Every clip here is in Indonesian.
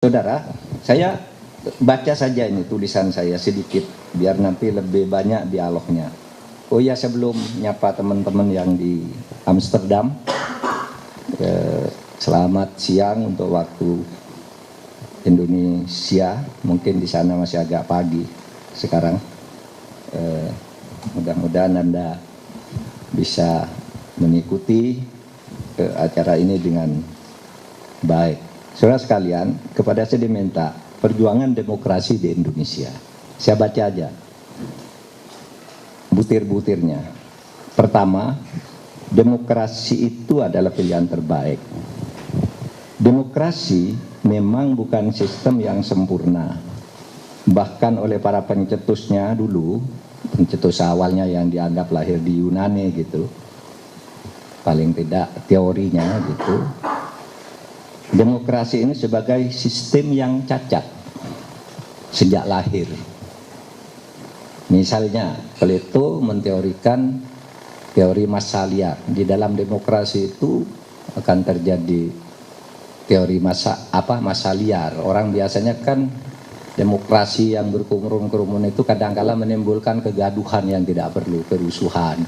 Saudara, saya baca saja ini tulisan saya sedikit, biar nanti lebih banyak dialognya. Oh ya, sebelum nyapa teman-teman yang di Amsterdam, selamat siang untuk waktu Indonesia. Mungkin di sana masih agak pagi sekarang. Mudah-mudahan Anda bisa mengikuti acara ini dengan baik. Saudara sekalian, kepada saya diminta perjuangan demokrasi di Indonesia. Saya baca aja butir-butirnya. Pertama, demokrasi itu adalah pilihan terbaik. Demokrasi memang bukan sistem yang sempurna. Bahkan oleh para pencetusnya dulu, pencetus awalnya yang dianggap lahir di Yunani gitu, paling tidak teorinya gitu, demokrasi ini sebagai sistem yang cacat sejak lahir. Misalnya, Plato menteorikan teori massa liar. Di dalam demokrasi itu akan terjadi teori massa liar. Orang biasanya kan demokrasi yang berkerumun-kerumun itu kadang-kala menimbulkan kegaduhan yang tidak perlu, kerusuhan.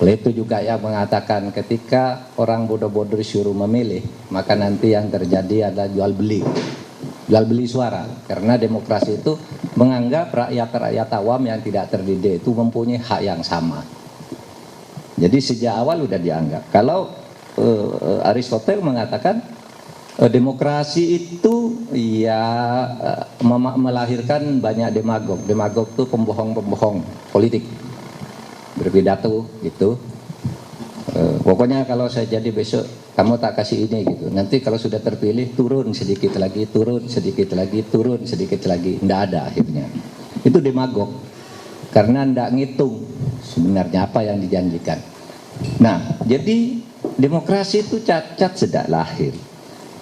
Plato juga yang mengatakan ketika orang bodoh-bodoh disuruh memilih, maka nanti yang terjadi adalah jual beli suara. Karena demokrasi itu menganggap rakyat awam yang tidak terdidik itu mempunyai hak yang sama. Jadi sejak awal sudah dianggap. Kalau Aristoteles mengatakan demokrasi itu ya melahirkan banyak demagog. Demagog itu pembohong-pembohong politik. Berpidato gitu, pokoknya kalau saya jadi besok kamu tak kasih ini gitu, nanti kalau sudah terpilih turun sedikit lagi, turun sedikit lagi, turun sedikit lagi, tidak ada akhirnya. Itu demagog karena tidak ngitung sebenarnya apa yang dijanjikan. Nah, jadi demokrasi itu cacat sejak lahir,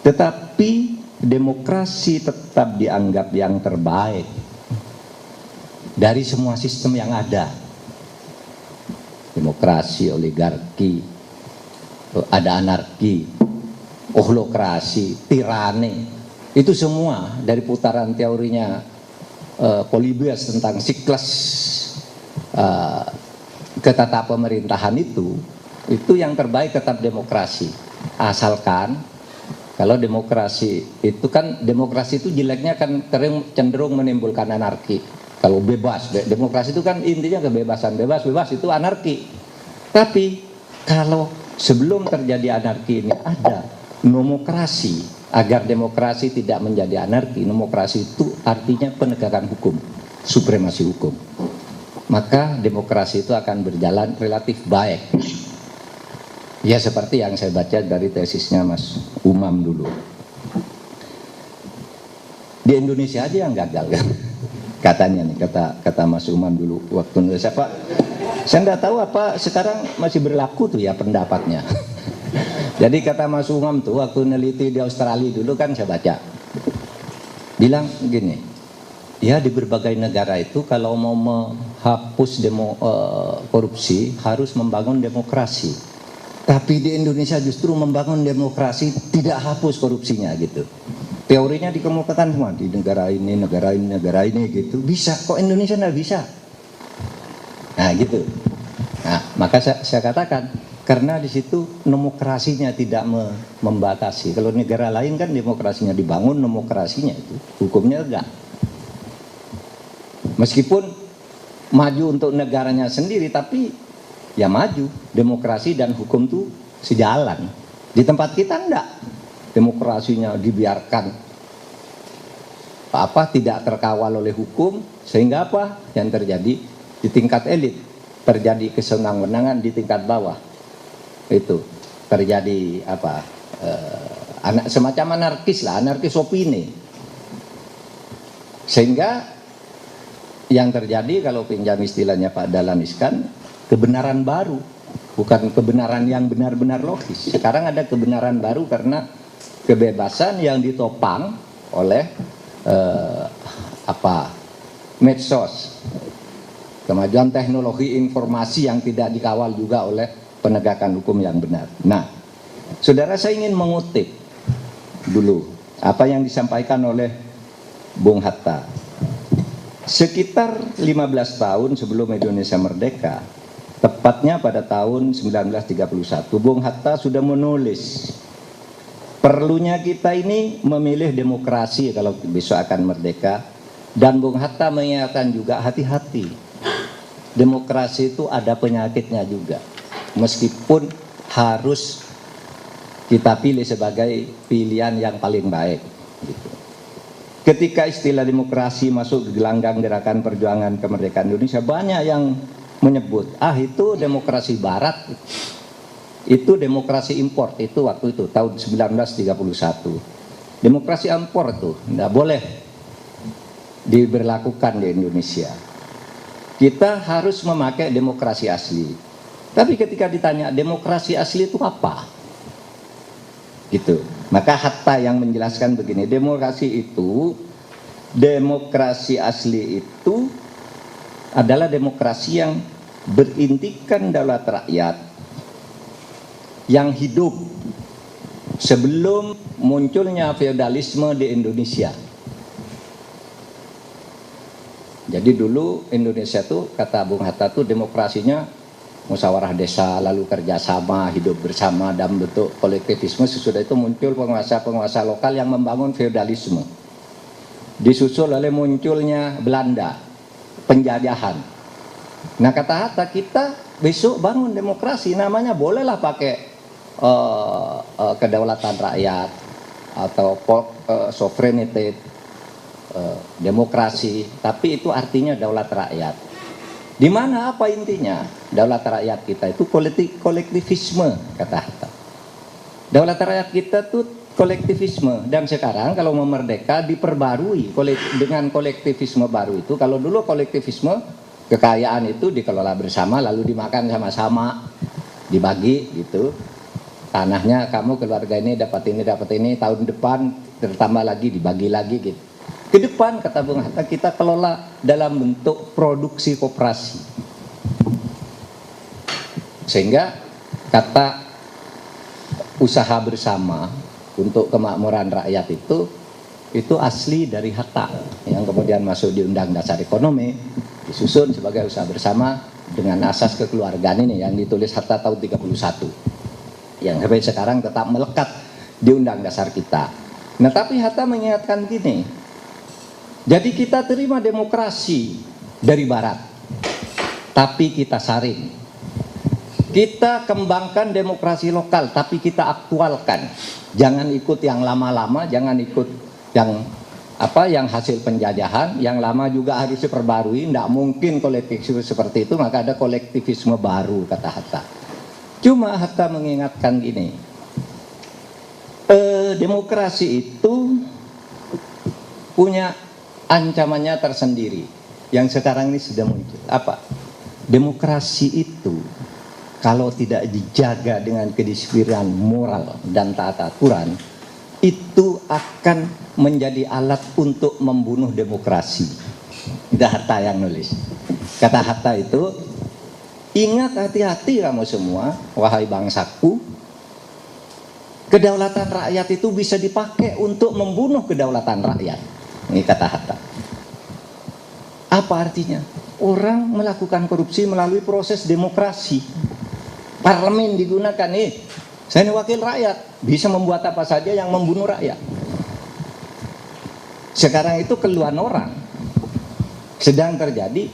tetapi demokrasi tetap dianggap yang terbaik dari semua sistem yang ada. Demokrasi, oligarki, ada anarki, ohlokrasi, tirani, itu semua dari putaran teorinya Polybius tentang siklus ketata pemerintahan itu yang terbaik tetap demokrasi. Asalkan kalau demokrasi itu jeleknya kan cenderung menimbulkan anarki. Kalau bebas, demokrasi itu kan intinya kebebasan, bebas itu anarki. Tapi kalau sebelum terjadi anarki ini ada nomokrasi, agar demokrasi tidak menjadi anarki. Nomokrasi itu artinya penegakan hukum, supremasi hukum. Maka demokrasi itu akan berjalan relatif baik. Ya seperti yang saya baca dari tesisnya Mas Umam dulu. Di Indonesia aja yang gagal kan. Katanya nih, kata Mas Umam dulu waktu Indonesia, Pak, saya nggak tahu apa sekarang masih berlaku tuh ya pendapatnya. Jadi kata Mas Umam tuh waktu neliti di Australia dulu kan saya baca, bilang gini, ya di berbagai negara itu kalau mau menghapus korupsi harus membangun demokrasi. Tapi di Indonesia justru membangun demokrasi tidak hapus korupsinya gitu. Teorinya dikemukakan semua di negara ini gitu. Bisa, kok Indonesia nggak bisa? Nah gitu. Nah maka saya katakan karena di situ demokrasinya tidak membatasi. Kalau negara lain kan demokrasinya dibangun, demokrasinya itu hukumnya enggak. Meskipun maju untuk negaranya sendiri, tapi ya maju. Demokrasi dan hukum itu sejalan. Di tempat kita enggak. Demokrasinya dibiarkan tidak terkawal oleh hukum, sehingga apa yang terjadi di tingkat elit terjadi kesenang-wenangan, di tingkat bawah itu terjadi semacam anarkis opini, sehingga yang terjadi kalau pinjam istilahnya Pak Dahlan Iskan, kebenaran baru, bukan kebenaran yang benar-benar logis. Sekarang ada kebenaran baru karena kebebasan yang ditopang oleh medsos, kemajuan teknologi informasi yang tidak dikawal juga oleh penegakan hukum yang benar. Nah, saudara, saya ingin mengutip dulu apa yang disampaikan oleh Bung Hatta. Sekitar 15 tahun sebelum Indonesia merdeka, tepatnya pada tahun 1931, Bung Hatta sudah menulis, perlunya kita ini memilih demokrasi kalau besok akan merdeka. Dan Bung Hatta mengingatkan juga, hati-hati, demokrasi itu ada penyakitnya juga, meskipun harus kita pilih sebagai pilihan yang paling baik gitu. Ketika istilah demokrasi masuk ke gelanggang gerakan perjuangan kemerdekaan Indonesia, banyak yang menyebut, itu demokrasi barat, itu demokrasi impor, itu waktu itu tahun 1931. Demokrasi impor itu tidak boleh diberlakukan di Indonesia. Kita harus memakai demokrasi asli. Tapi ketika ditanya demokrasi asli itu apa? Gitu. Maka Hatta yang menjelaskan begini, demokrasi asli itu adalah demokrasi yang berintikan daulat rakyat yang hidup sebelum munculnya feodalisme di Indonesia. Jadi dulu Indonesia tuh, kata Bung Hatta tuh, demokrasinya musyawarah desa, lalu kerjasama, hidup bersama dalam bentuk kolektivisme. Sesudah itu muncul penguasa-penguasa lokal yang membangun feodalisme. Disusul oleh munculnya Belanda, penjajahan. Nah kata Hatta, kita besok bangun demokrasi, namanya bolehlah pakai kedaulatan rakyat atau sovereignty, demokrasi, tapi itu artinya daulat rakyat. Di mana apa intinya? Daulat rakyat kita itu kolektivisme, kata Hatta. Daulat rakyat kita itu kolektivisme, dan sekarang kalau mau merdeka diperbarui dengan kolektivisme baru itu. Kalau dulu kolektivisme, kekayaan itu dikelola bersama lalu dimakan sama-sama, dibagi gitu. Tanahnya kamu keluarga ini dapat ini, tahun depan bertambah lagi, dibagi lagi gitu. Ke depan, kata Bung Hatta, kita kelola dalam bentuk produksi koperasi. Sehingga kata usaha bersama untuk kemakmuran rakyat itu asli dari Hatta, yang kemudian masuk di Undang Dasar Ekonomi, disusun sebagai usaha bersama dengan asas kekeluargaan ini yang ditulis Hatta tahun 31, yang sampai sekarang tetap melekat di Undang Dasar kita. Nah tapi Hatta mengingatkan gini, jadi kita terima demokrasi dari Barat, tapi kita saring. Kita kembangkan demokrasi lokal, tapi kita aktualkan. Jangan ikut yang lama-lama, jangan ikut yang hasil penjajahan, yang lama juga harus diperbarui. Tidak mungkin kolektivisme seperti itu, maka ada kolektivisme baru, kata Hatta. Cuma Hatta mengingatkan gini, demokrasi itu punya ancamannya tersendiri yang sekarang ini sudah muncul. Apa? Demokrasi itu kalau tidak dijaga dengan kedisiplinan moral dan tata aturan, itu akan menjadi alat untuk membunuh demokrasi. Itu Hatta yang nulis. Kata Hatta itu, ingat, hati-hati kamu semua, wahai bangsaku, kedaulatan rakyat itu bisa dipakai untuk membunuh kedaulatan rakyat. Ini kata Hatta. Apa artinya? Orang melakukan korupsi melalui proses demokrasi. Parlemen digunakan, saya ini wakil rakyat, bisa membuat apa saja yang membunuh rakyat. Sekarang itu keluhan orang. Sedang terjadi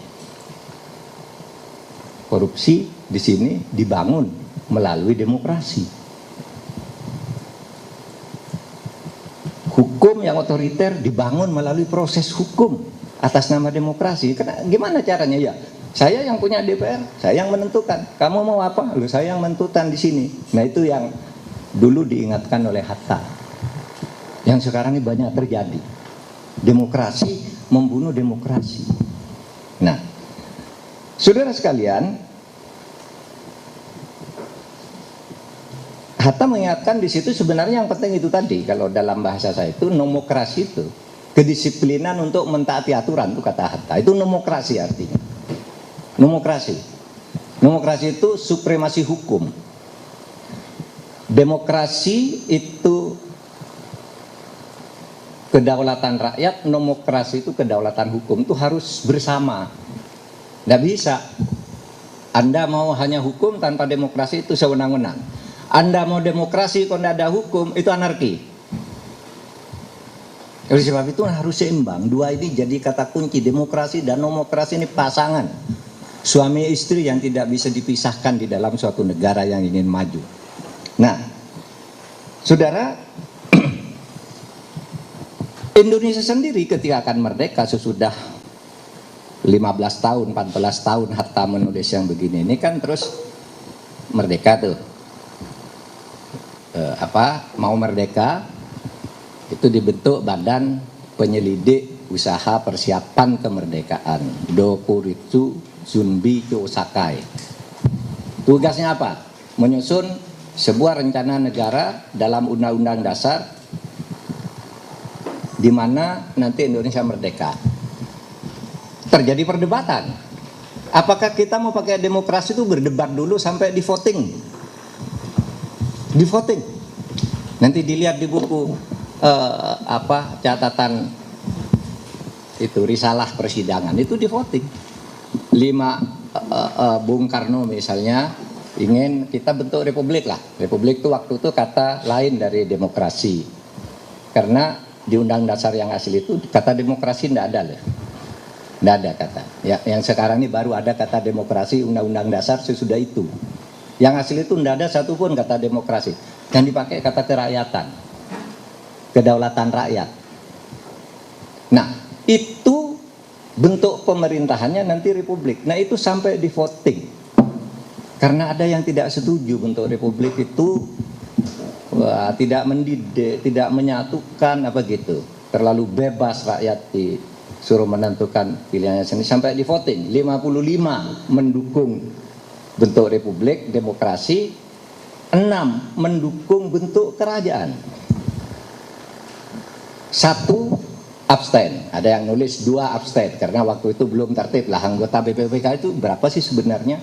korupsi di sini dibangun melalui demokrasi. Hukum yang otoriter dibangun melalui proses hukum atas nama demokrasi. Gimana caranya ya? Saya yang punya DPR, saya yang menentukan. Kamu mau apa? Loh, saya yang menentukan di sini. Nah itu yang dulu diingatkan oleh Hatta. Yang sekarang ini banyak terjadi. Demokrasi membunuh demokrasi. Nah, saudara sekalian, Hatta mengingatkan di situ sebenarnya yang penting itu tadi, kalau dalam bahasa saya itu nomokrasi, itu kedisiplinan untuk mentaati aturan, itu kata Hatta. Itu nomokrasi artinya. Nomokrasi itu supremasi hukum. Demokrasi itu kedaulatan rakyat, demokrasi itu kedaulatan hukum itu harus bersama. Nggak bisa. Anda mau hanya hukum tanpa demokrasi itu sewenang-wenang. Anda mau demokrasi kalau tidak ada hukum itu anarki. Oleh sebab itu harus seimbang. Dua ini jadi kata kunci. Demokrasi dan nomokrasi ini pasangan. Suami istri yang tidak bisa dipisahkan di dalam suatu negara yang ingin maju. Nah, saudara, Indonesia sendiri ketika akan merdeka sesudah 15 tahun, 14 tahun Hatta menulis yang begini ini kan terus merdeka tuh. Mau merdeka itu dibentuk Badan Penyelidik Usaha Persiapan Kemerdekaan, Dokuritsu Zunbi Kyosakai. Tugasnya apa? Menyusun sebuah rencana negara dalam Undang-Undang Dasar di mana nanti Indonesia merdeka. Terjadi perdebatan. Apakah kita mau pakai demokrasi itu berdebat dulu sampai di voting? Di voting. Nanti dilihat di buku catatan itu risalah persidangan itu di voting. Bung Karno misalnya ingin kita bentuk republik lah. Republik itu waktu itu kata lain dari demokrasi. Karena di Undang Dasar yang asli itu kata demokrasi tidak ada loh. Tidak ada kata. Ya, yang sekarang ini baru ada kata demokrasi Undang-Undang Dasar sesudah itu. Yang asli itu tidak ada satupun kata demokrasi. Yang dipakai kata kerakyatan. Kedaulatan rakyat. Nah, itu bentuk pemerintahannya nanti republik. Nah, itu sampai di voting. Karena ada yang tidak setuju bentuk republik itu tidak mendidik, tidak menyatukan apa gitu. Terlalu bebas rakyat disuruh menentukan pilihannya sendiri sampai di voting. 55 mendukung bentuk republik, demokrasi, 6 mendukung bentuk kerajaan. 1 abstain. Ada yang nulis 2 abstain karena waktu itu belum tertib lah anggota BPPK itu berapa sih sebenarnya?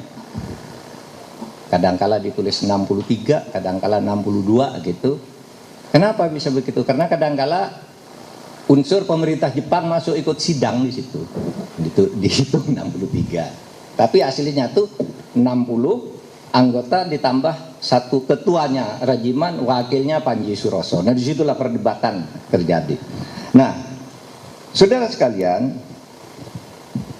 Kadangkala ditulis 63, kadangkala 62 gitu. Kenapa bisa begitu? Karena kadangkala unsur pemerintah Jepang masuk ikut sidang di situ. Dihitung 63. Tapi aslinya tuh 60 anggota ditambah 1 ketuanya Rajiman, wakilnya Panji Suroso. Nah, disitulah perdebatan terjadi. Nah, saudara sekalian,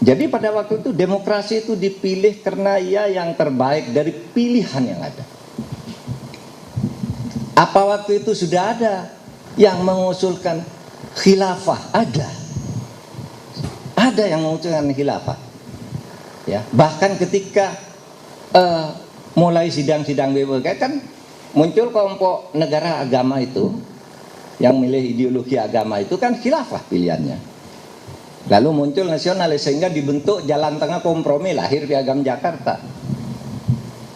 jadi pada waktu itu demokrasi itu dipilih karena ia yang terbaik dari pilihan yang ada. Apa waktu itu sudah ada yang mengusulkan khilafah? Ada. Ada yang mengusulkan khilafah. Ya, bahkan ketika mulai sidang-sidang BPK kan muncul kelompok negara agama itu yang milih ideologi agama itu kan khilafah pilihannya. Lalu muncul nasionalis sehingga dibentuk jalan tengah kompromi lahir Piagam Jakarta.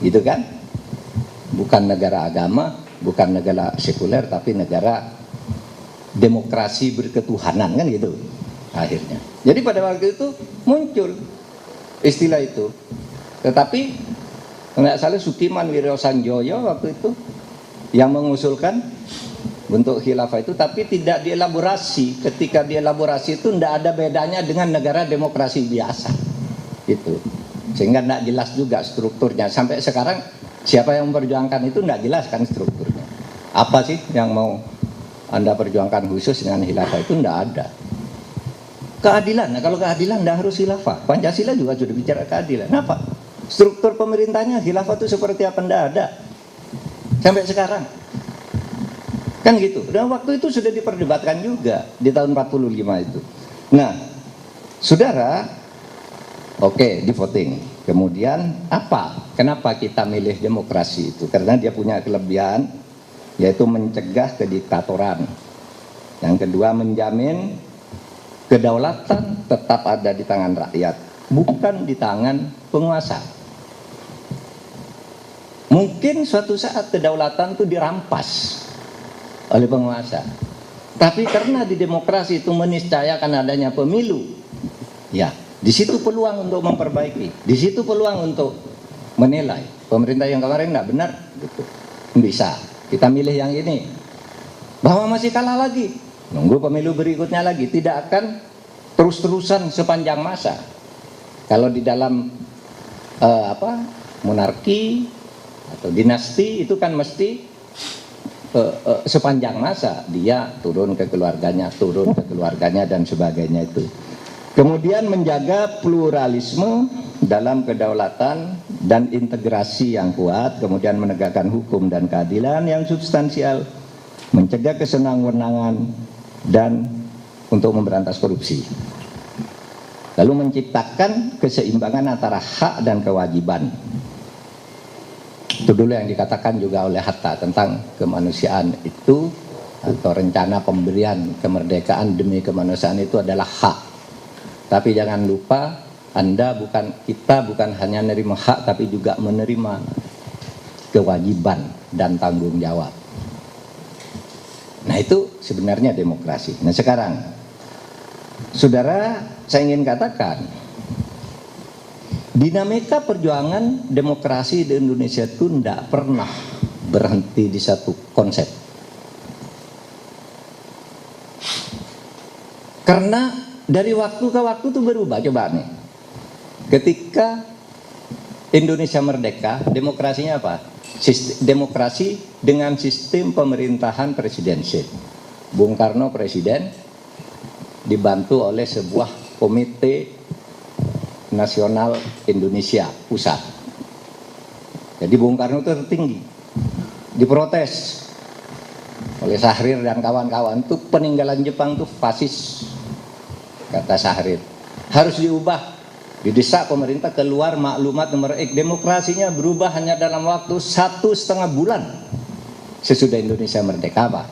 Gitu kan? Bukan negara agama, bukan negara sekuler tapi negara demokrasi berketuhanan kan gitu akhirnya. Jadi pada waktu itu muncul istilah itu. Tetapi nggak salah Sukiman Wirosanjoyo waktu itu yang mengusulkan bentuk khilafah itu, tapi tidak dielaborasi. Ketika dielaborasi itu tidak ada bedanya dengan negara demokrasi biasa gitu, sehingga tidak jelas juga strukturnya. Sampai sekarang siapa yang memperjuangkan itu tidak jelas kan strukturnya. Apa sih yang mau Anda perjuangkan khusus dengan khilafah itu tidak ada. Keadilan, nah kalau keadilan tidak harus khilafah. Pancasila juga sudah bicara keadilan. Apa? Struktur pemerintahnya khilafah itu seperti apa? Tidak ada sampai sekarang. Kan gitu. Dan waktu itu sudah diperdebatkan juga di tahun 45 itu. Nah, saudara, oke, di voting. Kemudian apa? Kenapa kita milih demokrasi itu? Karena dia punya kelebihan, yaitu mencegah kediktatoran. Yang kedua, menjamin kedaulatan tetap ada di tangan rakyat, bukan di tangan penguasa. Mungkin suatu saat kedaulatan itu dirampas oleh penguasa. Tapi karena di demokrasi itu meniscayakan adanya pemilu, ya, di situ peluang untuk memperbaiki, di situ peluang untuk menilai pemerintah yang kemarin tidak benar, gitu. Bisa kita milih yang ini, bahwa masih kalah lagi, nunggu pemilu berikutnya lagi, tidak akan terus-terusan sepanjang masa. Kalau di dalam monarki atau dinasti itu kan mesti sepanjang masa, dia turun ke keluarganya dan sebagainya itu. Kemudian menjaga pluralisme dalam kedaulatan dan integrasi yang kuat, kemudian menegakkan hukum dan keadilan yang substansial, mencegah kesenang-wenangan dan untuk memberantas korupsi. Lalu menciptakan keseimbangan antara hak dan kewajiban. Itu dulu yang dikatakan juga oleh Hatta tentang kemanusiaan itu, atau rencana pemberian kemerdekaan demi kemanusiaan itu adalah hak. Tapi jangan lupa, kita bukan hanya menerima hak, tapi juga menerima kewajiban dan tanggung jawab. Nah, itu sebenarnya demokrasi. Nah, sekarang, saudara, saya ingin katakan, dinamika perjuangan demokrasi di Indonesia itu tidak pernah berhenti di satu konsep. Karena dari waktu ke waktu itu berubah. Coba nih, ketika Indonesia merdeka, demokrasinya apa? Demokrasi dengan sistem pemerintahan presidensil. Bung Karno presiden, dibantu oleh sebuah komite nasional Indonesia pusat. Jadi Bung Karno itu tertinggi, diprotes oleh Syahrir dan kawan-kawan, itu peninggalan Jepang itu fasis, kata Syahrir, harus diubah. Didesak pemerintah keluar maklumat nomor X, demokrasinya berubah hanya dalam waktu 1,5 bulan sesudah Indonesia merdeka. Apa?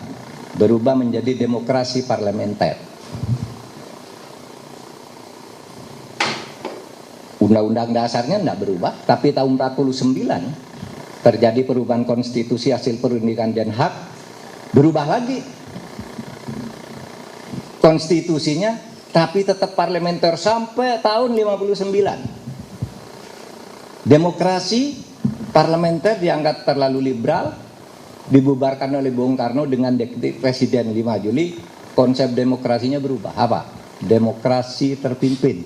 Berubah menjadi demokrasi parlementer. Undang-undang dasarnya tidak berubah, tapi tahun 49 terjadi perubahan konstitusi hasil perundingan Den Haag, berubah lagi konstitusinya, tapi tetap parlementer sampai tahun 59. Demokrasi parlementer dianggap terlalu liberal, dibubarkan oleh Bung Karno dengan dekret Presiden 5 Juli, konsep demokrasinya berubah. Apa? Demokrasi terpimpin.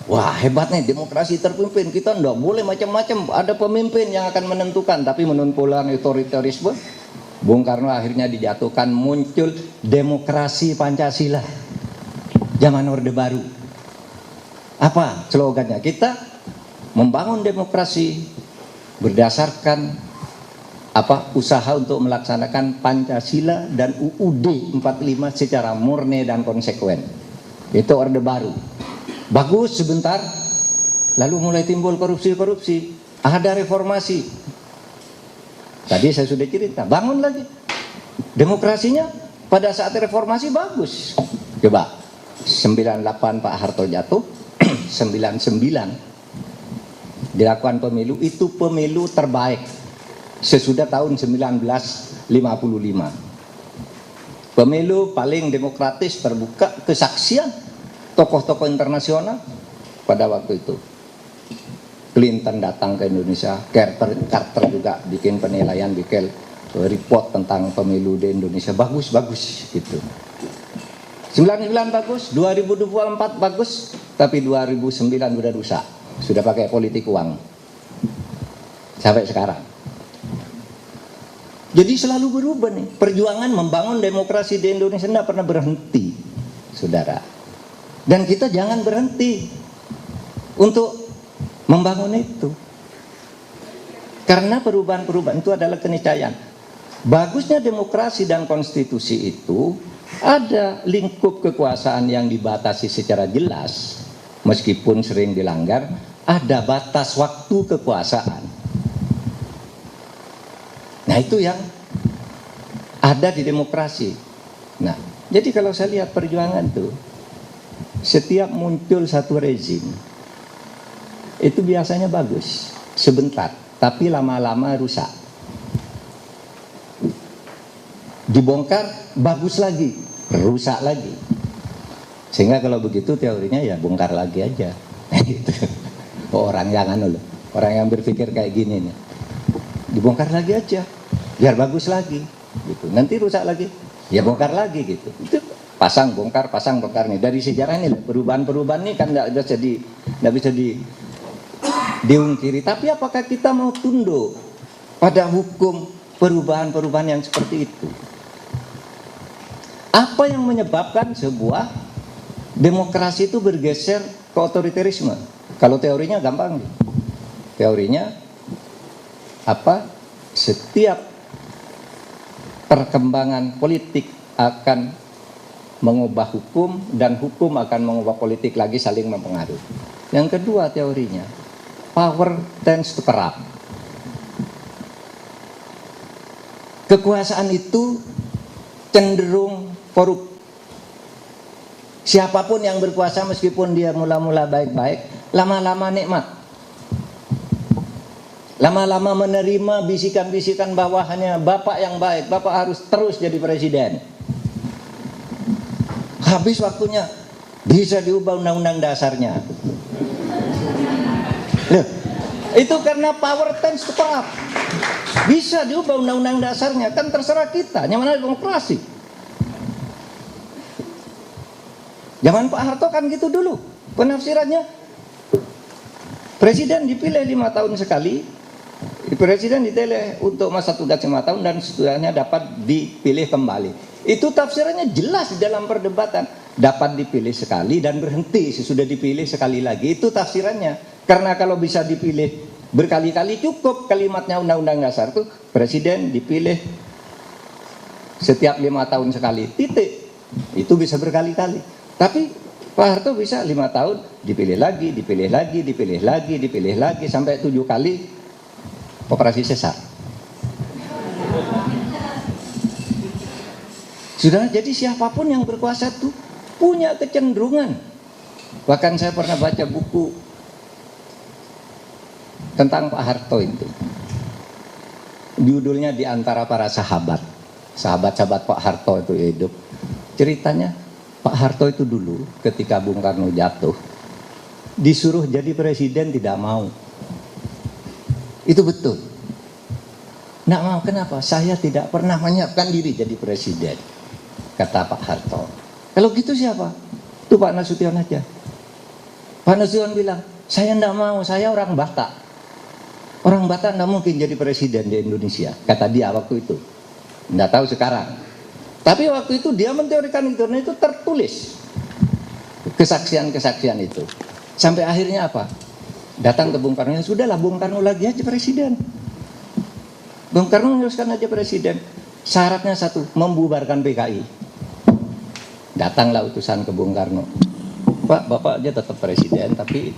Wah, hebatnya demokrasi terpimpin, kita enggak boleh macam-macam, ada pemimpin yang akan menentukan, tapi menuntulan otoritarisme. Bung Karno akhirnya dijatuhkan, muncul demokrasi Pancasila, zaman Orde Baru. Apa slogannya? Kita membangun demokrasi berdasarkan usaha untuk melaksanakan Pancasila dan UUD 45 secara murni dan konsekuen. Itu Orde Baru. Bagus sebentar, lalu mulai timbul korupsi-korupsi, ada reformasi. Tadi saya sudah cerita, bangun lagi. Demokrasinya pada saat reformasi bagus. Coba, 98 Pak Harto jatuh, 99 dilakukan pemilu, itu pemilu terbaik sesudah tahun 1955. Pemilu paling demokratis, terbuka, kesaksian tokoh-tokoh internasional pada waktu itu. Clinton datang ke Indonesia, Carter juga bikin penilaian, bikin report tentang pemilu di Indonesia, bagus gitu. 99 bagus, 2024 bagus, tapi 2009 udah rusak, sudah pakai politik uang sampai sekarang. Jadi selalu berubah nih, perjuangan membangun demokrasi di Indonesia tidak pernah berhenti, saudara. Dan kita jangan berhenti untuk membangun itu, karena perubahan-perubahan itu adalah keniscayaan. Bagusnya demokrasi dan konstitusi itu ada lingkup kekuasaan yang dibatasi secara jelas, meskipun sering dilanggar, ada batas waktu kekuasaan. Nah, itu yang ada di demokrasi. Nah, jadi kalau saya lihat perjuangan itu, setiap muncul satu rezim itu biasanya bagus sebentar, tapi lama-lama rusak. Dibongkar, bagus lagi, rusak lagi. Sehingga kalau begitu teorinya ya bongkar lagi aja. Orang yang berpikir kayak gini nih, dibongkar lagi aja, biar bagus lagi. Gitu. Nanti rusak lagi, ya bongkar lagi gitu. Itu pasang bongkar nih. Dari sejarah ini perubahan-perubahan ini kan nggak bisa diungkiri. Tapi apakah kita mau tunduk pada hukum perubahan-perubahan yang seperti itu? Apa yang menyebabkan sebuah demokrasi itu bergeser ke otoritarisme? Kalau teorinya gampang. Teorinya apa? Setiap perkembangan politik akan mengubah hukum dan hukum akan mengubah politik lagi, saling mempengaruhi. Yang kedua teorinya, power tends to corrupt. Kekuasaan itu cenderung korup. Siapapun yang berkuasa meskipun dia mula-mula baik-baik, lama-lama nikmat. Lama-lama menerima bisikan-bisikan bawahannya, Bapak yang baik, Bapak harus terus jadi presiden. Habis waktunya, bisa diubah undang-undang dasarnya. Loh, itu karena power tends to corrupt. Bisa diubah undang-undang dasarnya, kan terserah kita, nyaman demokrasi. Zaman Pak Harto kan gitu dulu penafsirannya. Presiden dipilih 5 tahun sekali. Presiden dipilih untuk masa tugas 5 tahun dan setidaknya dapat dipilih kembali. Itu tafsirannya jelas di dalam perdebatan. Dapat dipilih sekali dan berhenti sesudah dipilih sekali lagi. Itu tafsirannya. Karena kalau bisa dipilih berkali-kali cukup kalimatnya undang-undang dasar itu. Presiden dipilih setiap 5 tahun sekali. Titik. Itu bisa berkali-kali. Tapi Pak Harto bisa 5 tahun dipilih lagi sampai 7 kali operasi sesar. Sudah, jadi siapapun yang berkuasa itu punya kecenderungan. Bahkan saya pernah baca buku tentang Pak Harto itu. Judulnya Di Antara Para Sahabat. Sahabat-sahabat Pak Harto itu hidup. Ceritanya Pak Harto itu dulu ketika Bung Karno jatuh disuruh jadi presiden tidak mau. Itu betul. Nggak mau, kenapa? Saya tidak pernah menyiapkan diri jadi presiden, kata Pak Harto. Kalau gitu siapa? Itu Pak Nasution aja. Pak Nasution bilang, saya nggak mau, saya orang Batak. Orang Batak nggak mungkin jadi presiden di Indonesia, kata dia waktu itu. Nggak tahu sekarang. Tapi waktu itu dia menteorikan itu tertulis kesaksian-kesaksian itu. Sampai akhirnya apa? Datang ke Bung Karno, ya sudahlah Bung Karno lagi aja presiden. Bung Karno meneruskan aja presiden. Syaratnya satu, membubarkan PKI. Datanglah utusan ke Bung Karno. Pak, Bapak aja tetap presiden, tapi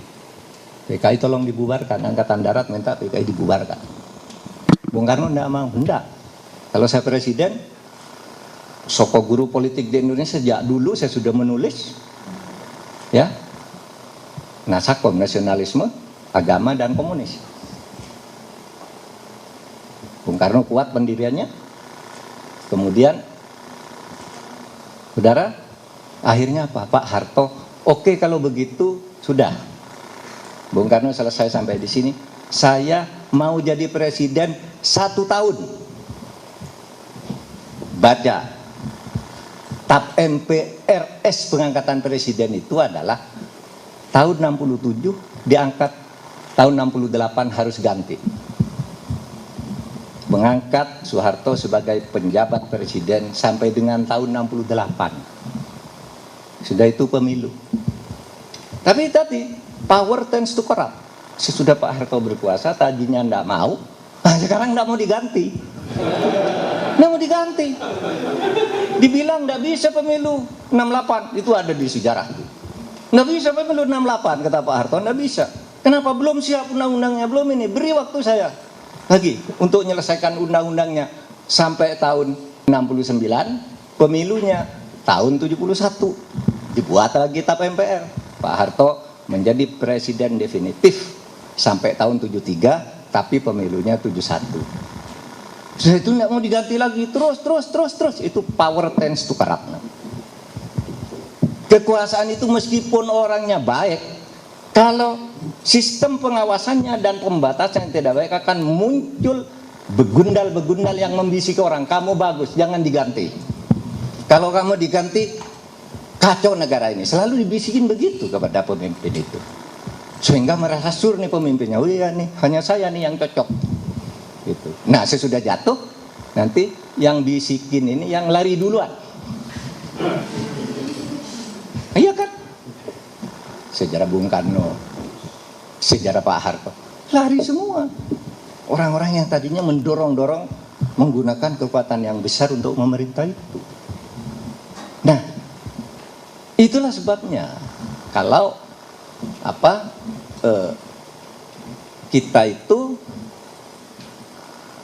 PKI tolong dibubarkan. Angkatan Darat minta PKI dibubarkan. Bung Karno enggak mau, enggak. Kalau saya presiden, soko guru politik di Indonesia sejak dulu saya sudah menulis, ya, Nasakom, nasionalisme, agama dan komunis. Bung Karno kuat pendiriannya. Kemudian, saudara, akhirnya apa? Pak Harto, oke kalau begitu sudah. Bung Karno selesai sampai di sini. Saya mau jadi presiden 1 tahun. Baca. TAP MPRS pengangkatan presiden itu adalah tahun 67 diangkat tahun 68 harus ganti. Mengangkat Soeharto sebagai penjabat presiden sampai dengan tahun 68. Sudah itu pemilu. Tapi tadi power tends to corrupt. Sesudah Pak Harto berkuasa tadinya enggak mau, sekarang enggak mau diganti. Enggak mau diganti. Dibilang enggak bisa pemilu 68, itu ada di sejarah. Enggak bisa pemilu 68 kata Pak Harto, enggak bisa. Kenapa? Belum siap undang-undangnya, belum ini. Beri waktu saya lagi untuk menyelesaikan undang-undangnya sampai tahun 69, pemilunya tahun 71. Dibuat lagi TAP MPR. Pak Harto menjadi presiden definitif sampai tahun 73, tapi pemilunya 71. Setelah itu nggak mau diganti lagi, terus. Itu power tends to corrupt. Kekuasaan itu meskipun orangnya baik, kalau sistem pengawasannya dan pembatasan yang tidak baik akan muncul begundal-begundal yang membisiki orang, kamu bagus, jangan diganti. Kalau kamu diganti, kacau negara ini. Selalu dibisikin begitu kepada pemimpin itu. Sehingga merasa sur nih pemimpinnya. Oh iya nih, hanya saya nih yang cocok. Gitu. Nah sesudah jatuh, nanti yang bisikin ini yang lari duluan. Iya kan? Sejarah Bung Karno, sejarah Pak Harto, lari semua. Orang-orang yang tadinya mendorong-dorong menggunakan kekuatan yang besar untuk memerintah itu. Nah, itulah sebabnya kalau kita itu,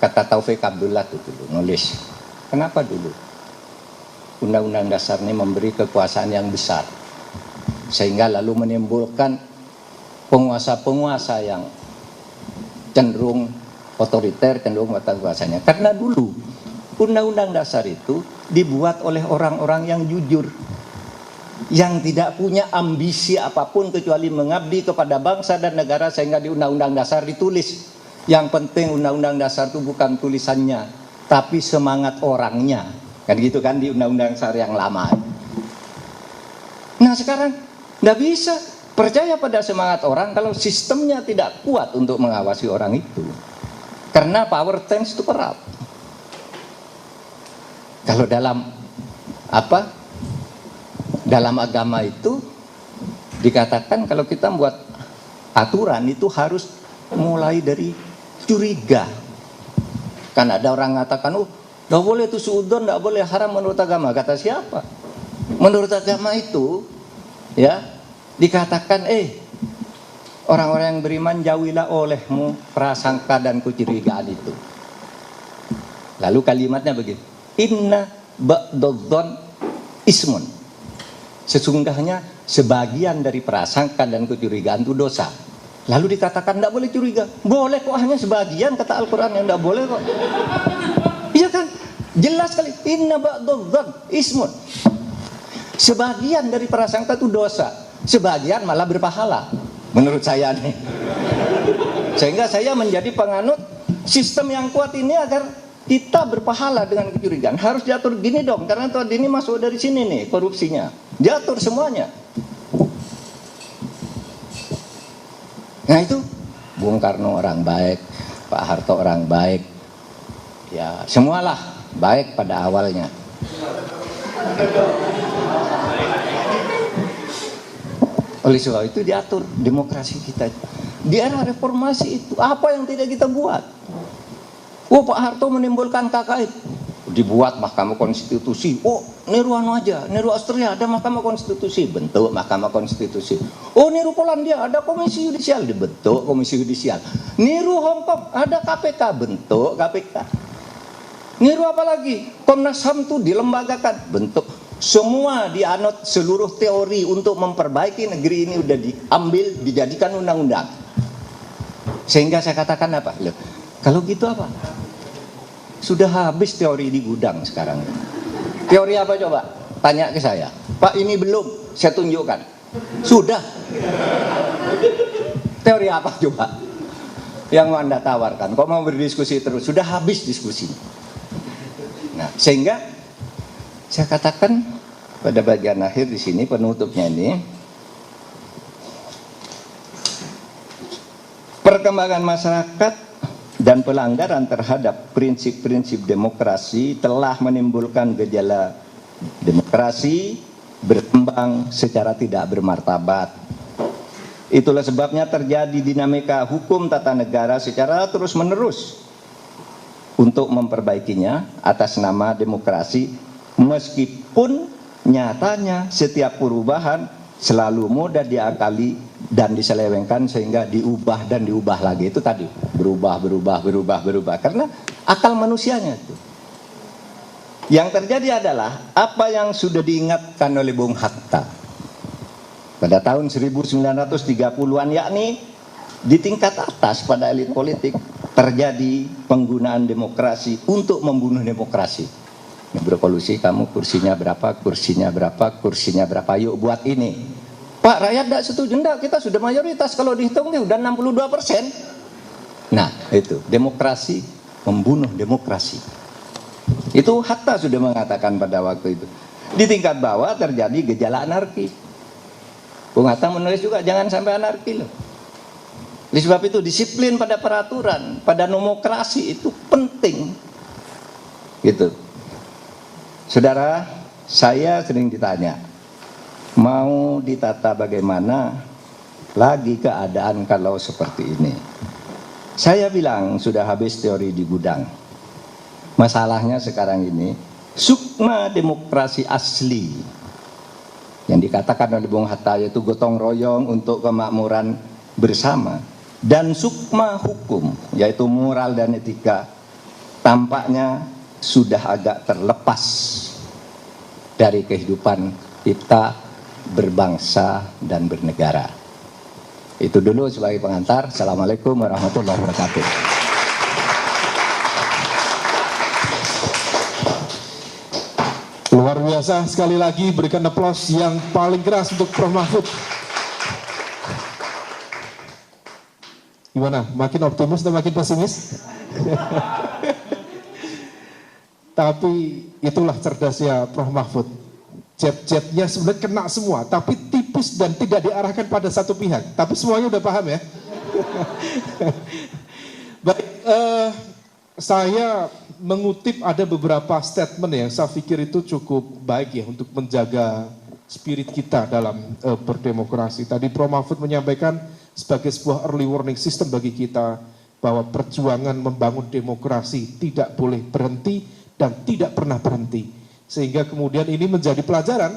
kata Taufik Abdullah itu dulu nulis, kenapa dulu Undang-Undang Dasar ini memberi kekuasaan yang besar, sehingga lalu menimbulkan penguasa-penguasa yang cenderung otoriter, cenderung kuasanya. Karena dulu Undang-Undang Dasar itu dibuat oleh orang-orang yang jujur, yang tidak punya ambisi apapun kecuali mengabdi kepada bangsa dan negara, sehingga di Undang-Undang Dasar ditulis, yang penting Undang-Undang Dasar itu bukan tulisannya, tapi semangat orangnya. Kan gitu kan di Undang-Undang Dasar yang lama. Nah sekarang nggak bisa percaya pada semangat orang kalau sistemnya tidak kuat untuk mengawasi orang itu. Karena power tends to corrupt. Kalau dalam dalam agama itu dikatakan kalau kita buat aturan itu harus mulai dari curiga. Kan ada orang mengatakan, oh nggak boleh itu suudon, nggak boleh, haram menurut agama. Kata siapa? Menurut agama itu ya dikatakan orang-orang yang beriman jauhilah olehmu prasangka dan kecurigaan itu. Lalu kalimatnya begitu, inna ba'dadh-dhon ismun, sesungguhnya sebagian dari prasangka dan kecurigaan itu dosa. Lalu dikatakan tidak boleh curiga. Boleh kok, hanya sebagian, kata Al-Quran, yang tidak boleh kok. Iya kan, jelas sekali, inna ba'dadh-dhon ismun, sebagian dari prasangka itu dosa, sebagian malah berpahala. Menurut saya nih, sehingga saya menjadi penganut sistem yang kuat ini agar kita berpahala dengan kecurigaan. Harus diatur gini dong, karena tadi ini masuk dari sini nih korupsinya, diatur semuanya. Nah itu Bung Karno orang baik, Pak Harto orang baik, ya semualah baik pada awalnya. Oleh sebab itu diatur demokrasi kita. Di era reformasi itu apa yang tidak kita buat? Oh Pak Harto menimbulkan KKN, dibuat Mahkamah Konstitusi. Oh niru aja, niru Austria ada Mahkamah Konstitusi, bentuk Mahkamah Konstitusi. Oh niru Polandia ada Komisi Yudisial, dibentuk Komisi Yudisial. Niru Hongkong ada KPK, bentuk KPK. Niru apa lagi? Komnas HAM itu dilembagakan, bentuk. Semua dianut, seluruh teori untuk memperbaiki negeri ini udah diambil, dijadikan undang-undang. Sehingga saya katakan apa? Loh, kalau gitu apa? Sudah habis teori di gudang sekarang. Teori apa coba? Tanya ke saya. Pak ini belum, saya tunjukkan. Sudah. Teori apa coba? Yang mau Anda tawarkan. Kok mau berdiskusi terus? Sudah habis diskusi. Nah, sehingga saya katakan pada bagian akhir di sini, penutupnya ini, perkembangan masyarakat dan pelanggaran terhadap prinsip-prinsip demokrasi telah menimbulkan gejala demokrasi berkembang secara tidak bermartabat. Itulah sebabnya terjadi dinamika hukum tata negara secara terus-menerus untuk memperbaikinya atas nama demokrasi, meskipun nyatanya setiap perubahan selalu mudah diakali dan diselewengkan sehingga diubah dan diubah lagi. Itu tadi berubah karena akal manusianya itu. Yang terjadi adalah apa yang sudah diingatkan oleh Bung Hatta pada tahun 1930-an, yakni di tingkat atas pada elit politik terjadi penggunaan demokrasi untuk membunuh demokrasi. Berkolusi, kamu kursinya berapa, yuk buat ini. Pak, rakyat tidak setuju, enggak, kita sudah mayoritas, kalau dihitung sudah 62%. Nah itu, demokrasi membunuh demokrasi. Itu Hatta sudah mengatakan pada waktu itu. Di tingkat bawah terjadi gejala anarki. Bung Hatta menulis juga jangan sampai anarki loh. Oleh sebab itu disiplin pada peraturan, pada nomokrasi itu penting. Gitu. Saudara, saya sering ditanya, mau ditata bagaimana lagi keadaan kalau seperti ini? Saya bilang sudah habis teori di gudang. Masalahnya sekarang ini, sukma demokrasi asli yang dikatakan oleh Bung Hatta yaitu gotong royong untuk kemakmuran bersama, dan sukma hukum yaitu moral dan etika tampaknya sudah agak terlepas dari kehidupan kita berbangsa dan bernegara. Itu dulu sebagai pengantar. Assalamualaikum warahmatullahi wabarakatuh. Luar biasa, sekali lagi berikan aplaus yang paling keras untuk Prof. Mahfud. Gimana? Makin optimis atau makin pesimis? Tapi itulah cerdasnya Prof. Mahfud. Jet-jetnya sebenarnya kena semua, tapi tipis dan tidak diarahkan pada satu pihak. Tapi semuanya udah paham ya. Baik, saya mengutip ada beberapa statement yang saya pikir itu cukup baik ya untuk menjaga spirit kita dalam berdemokrasi. Tadi Prof. Mahfud menyampaikan sebagai sebuah early warning system bagi kita bahwa perjuangan membangun demokrasi tidak boleh berhenti dan tidak pernah berhenti. Sehingga kemudian ini menjadi pelajaran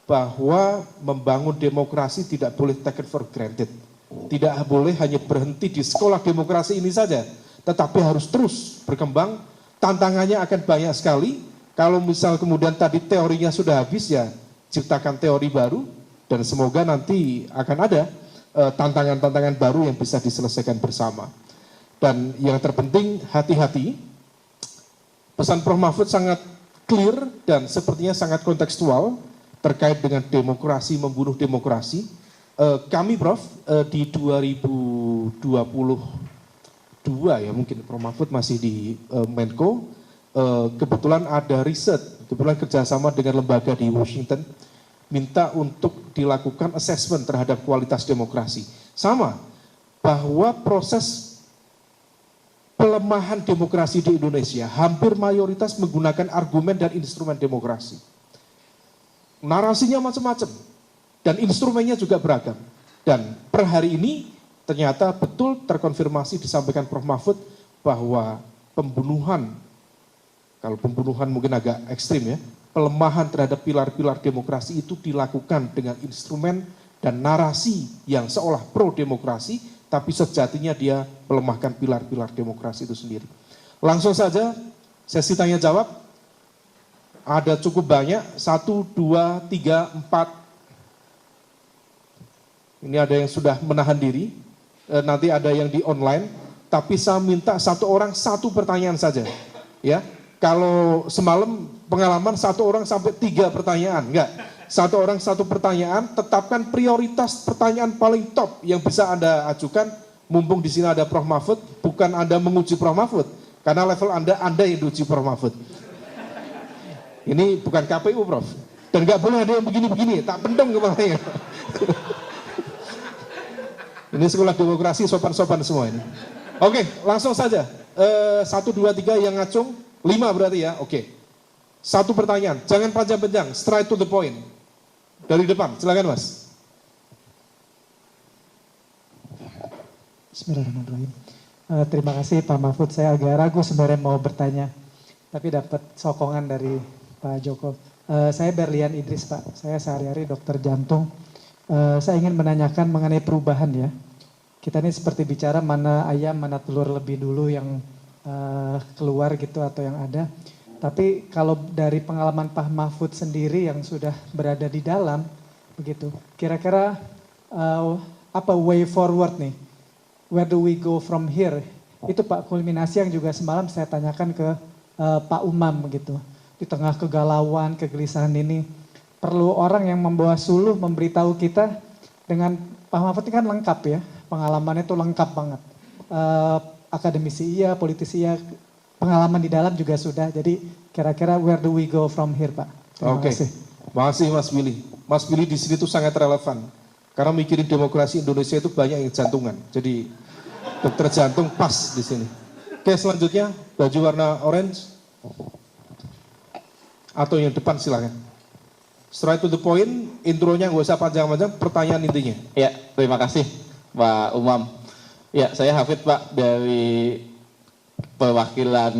bahwa membangun demokrasi tidak boleh taken for granted. Tidak boleh hanya berhenti di sekolah demokrasi ini saja, tetapi harus terus berkembang. Tantangannya akan banyak sekali. Kalau misal kemudian tadi teorinya sudah habis ya, ciptakan teori baru dan semoga nanti akan ada tantangan-tantangan baru yang bisa diselesaikan bersama. Dan yang terpenting hati-hati. Pesan Prof. Mahfud sangat clear dan sepertinya sangat kontekstual terkait dengan demokrasi membunuh demokrasi. Kami Prof di 2022 ya mungkin Prof. Mahfud masih di Menko, kebetulan ada riset, kebetulan kerjasama dengan lembaga di Washington, minta untuk dilakukan assessment terhadap kualitas demokrasi. Sama, bahwa proses pelemahan demokrasi di Indonesia hampir mayoritas menggunakan argumen dan instrumen demokrasi. Narasinya macam-macam dan instrumennya juga beragam. Dan per hari ini ternyata betul terkonfirmasi disampaikan Prof. Mahfud bahwa pembunuhan, kalau pembunuhan mungkin agak ekstrim ya, pelemahan terhadap pilar-pilar demokrasi itu dilakukan dengan instrumen dan narasi yang seolah pro-demokrasi, tapi sejatinya dia melemahkan pilar-pilar demokrasi itu sendiri. Langsung saja, sesi tanya jawab. Ada cukup banyak, 1, 2, 3, 4. Ini ada yang sudah menahan diri, nanti ada yang di online, tapi saya minta satu orang satu pertanyaan saja. Ya, kalau semalam pengalaman satu orang sampai 3 pertanyaan, enggak. Satu orang satu pertanyaan, tetapkan prioritas pertanyaan paling top yang bisa Anda ajukan. Mumpung di sini ada Prof. Mahfud, bukan Anda menguji Prof. Mahfud, karena level Anda yang diuji Prof. Mahfud. Ini bukan KPU Prof. Dan nggak boleh ada yang begini-begini, tak pendong kepalanya. Ini sekolah demokrasi sopan-sopan semua ini. Oke, langsung saja. 1, 2, 3 yang ngacung, 5 berarti ya, oke. Satu pertanyaan, jangan panjang-panjang, straight to the point. Dari depan, silakan Mas. Bismillahirrahmanirrahim. Terima kasih Pak Mahfud, saya agak ragu sebenarnya mau bertanya, tapi dapat sokongan dari Pak Joko. Saya Berlian Idris Pak, saya sehari-hari dokter jantung. Saya ingin menanyakan mengenai perubahan ya. Kita ini seperti bicara mana ayam, mana telur lebih dulu yang keluar gitu atau yang ada. Tapi kalau dari pengalaman Pak Mahfud sendiri yang sudah berada di dalam, begitu, kira-kira apa way forward nih? Where do we go from here? Itu Pak kulminasi yang juga semalam saya tanyakan ke Pak Umam begitu. Di tengah kegalauan, kegelisahan ini, perlu orang yang membawa suluh memberitahu kita dengan Pak Mahfud ini kan lengkap ya, pengalamannya itu lengkap banget. Akademisi iya, politisi iya, pengalaman di dalam juga sudah. Jadi kira-kira where do we go from here Pak? Terima kasih. Makasih Mas Willy. Mas Willy di sini tuh sangat relevan. Karena mikirin demokrasi Indonesia itu banyak yang jantungan. Jadi dokter jantung pas di sini. Oke, selanjutnya baju warna orange. Atau yang depan silakan. Straight to the point, intronya nggak usah panjang-panjang, pertanyaan intinya. Ya, terima kasih Pak Umam. Ya, saya Hafid Pak dari perwakilan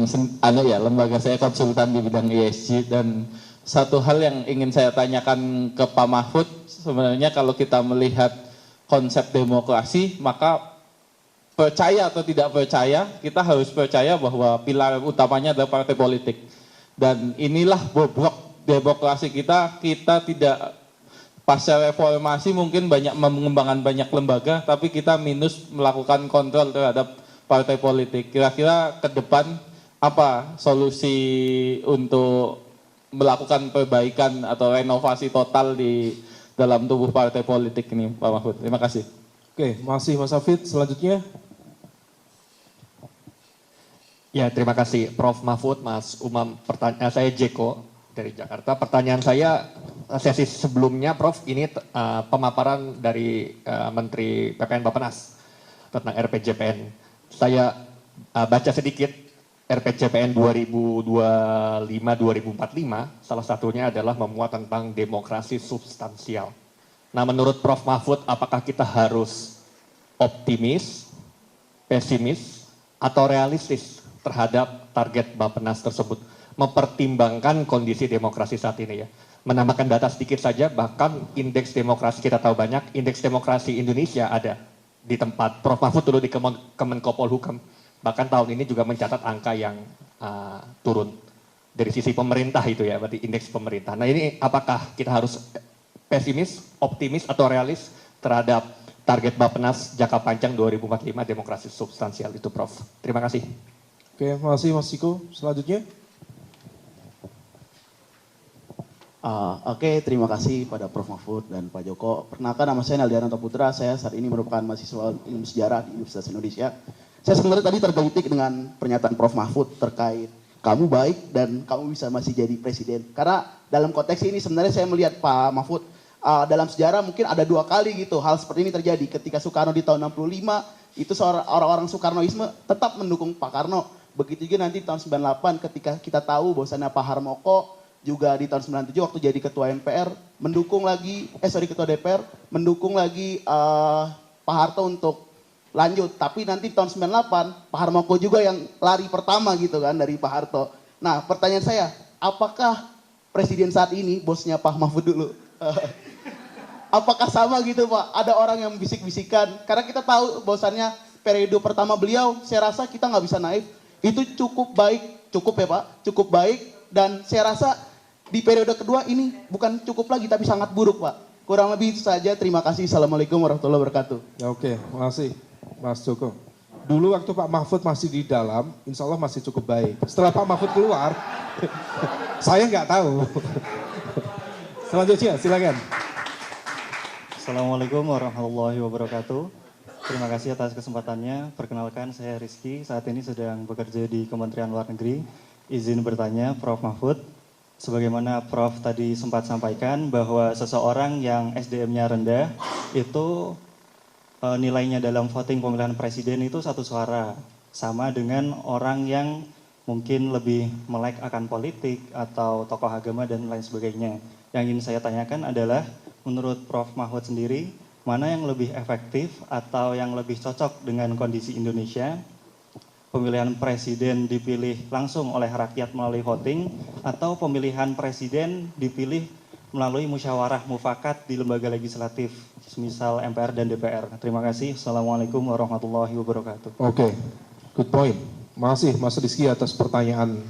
lembaga saya konsultan di bidang ESG, dan satu hal yang ingin saya tanyakan ke Pak Mahfud, sebenarnya kalau kita melihat konsep demokrasi, maka percaya atau tidak percaya, kita harus percaya bahwa pilar utamanya adalah partai politik. Dan inilah bobrok demokrasi kita tidak pasca reformasi mungkin banyak mengembangkan banyak lembaga, tapi kita minus melakukan kontrol terhadap partai politik. Kira-kira ke depan apa solusi untuk melakukan perbaikan atau renovasi total di dalam tubuh partai politik ini, Pak Mahfud? Terima kasih. Oke, masih Mas Hafid. Selanjutnya. Ya, terima kasih Prof. Mahfud, Mas Umam. Saya Jeko dari Jakarta. Pertanyaan saya, sesi sebelumnya Prof, ini pemaparan dari Menteri PPN Bappenas tentang RPJPN. Saya baca sedikit RPJPN 2025-2045, salah satunya adalah memuat tentang demokrasi substansial. Nah, menurut Prof. Mahfud, apakah kita harus optimis, pesimis, atau realistis terhadap target Bappenas tersebut? Mempertimbangkan kondisi demokrasi saat ini ya. Menambahkan data sedikit saja, bahkan indeks demokrasi kita tahu banyak, indeks demokrasi Indonesia ada di tempat Prof. Mahfud dulu di Kemenkopolhukam. Bahkan tahun ini juga mencatat angka yang turun dari sisi pemerintah itu ya, berarti indeks pemerintah. Nah ini apakah kita harus pesimis, optimis, atau realis terhadap target Bappenas jangka panjang 2045 demokrasi substansial itu Prof. Terima kasih. Oke, makasih Mas Ciko. Selanjutnya. Oke, terima kasih pada Prof. Mahfud dan Pak Joko. Perkenalkan, nama saya Naldianto Putra, saya saat ini merupakan mahasiswa ilmu sejarah di Universitas Indonesia. Saya sebenarnya tadi tergelitik dengan pernyataan Prof. Mahfud terkait kamu baik dan kamu bisa masih jadi presiden. Karena dalam konteks ini sebenarnya saya melihat Pak Mahfud, dalam sejarah mungkin ada 2 kali gitu hal seperti ini terjadi. Ketika Soekarno di tahun 65, itu orang-orang Soekarnoisme tetap mendukung Pak Karno. Begitu juga nanti di tahun 98 ketika kita tahu bahwasannya Pak Harmoko juga di tahun 97 waktu jadi ketua MPR mendukung lagi, ketua DPR mendukung lagi Pak Harto untuk lanjut. Tapi nanti tahun 98 Pak Harmoko juga yang lari pertama gitu kan dari Pak Harto. Nah pertanyaan saya, apakah presiden saat ini bosnya Pak Mahfud dulu? Apakah sama gitu Pak? Ada orang yang bisik-bisikan. Karena kita tahu bahwasannya periode pertama beliau, saya rasa kita nggak bisa naif. Itu cukup baik, cukup ya Pak, cukup baik. Dan saya rasa di periode kedua ini bukan cukup lagi tapi sangat buruk Pak. Kurang lebih itu saja. Terima kasih. Assalamualaikum warahmatullahi wabarakatuh. Ya, oke, makasih Mas Joko. Dulu waktu Pak Mahfud masih di dalam, insya Allah masih cukup baik. Setelah Pak Mahfud keluar, saya nggak tahu. Selanjutnya, silakan. Assalamualaikum warahmatullahi wabarakatuh. Terima kasih atas kesempatannya. Perkenalkan, saya Rizky. Saat ini sedang bekerja di Kementerian Luar Negeri. Izin bertanya, Prof. Mahfud. Sebagaimana Prof. tadi sempat sampaikan bahwa seseorang yang SDM-nya rendah itu nilainya dalam voting pemilihan presiden itu 1 suara. Sama dengan orang yang mungkin lebih melek akan politik atau tokoh agama dan lain sebagainya. Yang ingin saya tanyakan adalah menurut Prof. Mahfud sendiri, mana yang lebih efektif atau yang lebih cocok dengan kondisi Indonesia? Pemilihan presiden dipilih langsung oleh rakyat melalui voting atau pemilihan presiden dipilih melalui musyawarah mufakat di lembaga legislatif, misal MPR dan DPR. Terima kasih. Assalamualaikum warahmatullahi wabarakatuh. Oke, good point. Makasih Mas Rizky atas pertanyaan